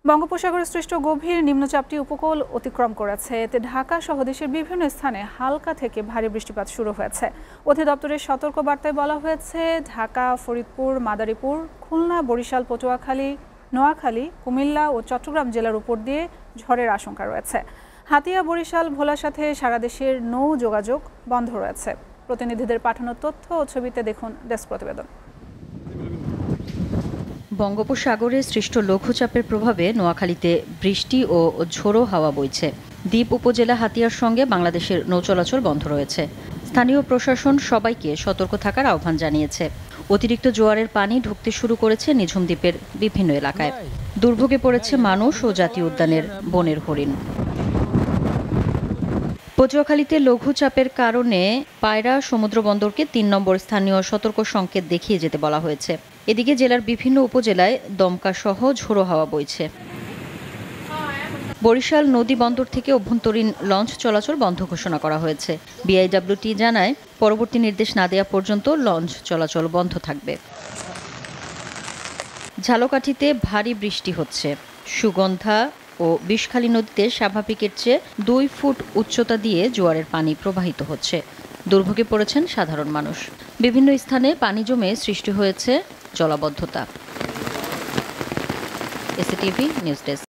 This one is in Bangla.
বঙ্গোপসাগরে সৃষ্ট গভীর নিম্নচাপটি উপকূল অতিক্রম করেছে। এতে ঢাকা সহ দেশের বিভিন্ন স্থানে হালকা থেকে ভারী বৃষ্টিপাত শুরু হয়েছে। অধিদপ্তরের সতর্ক বার্তায় বলা হয়েছে, ঢাকা, ফরিদপুর, মাদারীপুর, খুলনা, বরিশাল, পটুয়াখালী, নোয়াখালী, কুমিল্লা ও চট্টগ্রাম জেলার উপর দিয়ে ঝড়ের আশঙ্কা রয়েছে। হাতিয়া, বরিশাল, ভোলার সাথে সারা দেশের নৌ যোগাযোগ বন্ধ রয়েছে। প্রতিনিধিদের পাঠানো তথ্য ও ছবিতে দেখুন ডেস্ক প্রতিবেদন। বঙ্গোপসাগরে সৃষ্ট লঘুচাপের প্রভাবে নোয়াখালীতে বৃষ্টি ও ঝোড়ো হাওয়া বইছে। দ্বীপ উপজেলা হাতিয়ার সঙ্গে বাংলাদেশের নৌ চলাচল বন্ধ রয়েছে। স্থানীয় প্রশাসন সবাইকে সতর্ক থাকার আহ্বান জানিয়েছে। অতিরিক্ত জোয়ারের পানি ঢুকতে শুরু করেছে নিঝুম দ্বীপের বিভিন্ন এলাকায়। দুর্ভোগে পড়েছে মানুষ ও জাতীয় উদ্যানের বনের হরিণ। পটুয়াখালীতে লঘুচাপের কারণে পায়রা সমুদ্র বন্দরকে ৩ নম্বর স্থানীয় সতর্ক সংকেত দেখিয়ে যেতে বলা হয়েছে। এদিকে জেলার বিভিন্ন উপজেলায় দমকা সহ ঝোড়ো হাওয়া বইছে। বরিশাল নদী বন্দর থেকে অভ্যন্তরীণ লঞ্চ চলাচল বন্ধ ঘোষণা করা হয়েছে। বিআইডব্লিউটি জানায়, পরবর্তী নির্দেশ না দেওয়া পর্যন্ত লঞ্চ চলাচল বন্ধ থাকবে। ঝালকাঠিতে ভারী বৃষ্টি হচ্ছে। সুগন্ধা ও বিষখালী নদীতে স্বাভাবিকের চেয়ে 2 ফুট উচ্চতা দিয়ে জোয়ারের পানি প্রবাহিত হচ্ছে। দুর্ভোগে পড়েছেন সাধারণ মানুষ। বিভিন্ন স্থানে পানি জমে সৃষ্টি হয়েছে জলাবদ্ধতা। SATV news desk.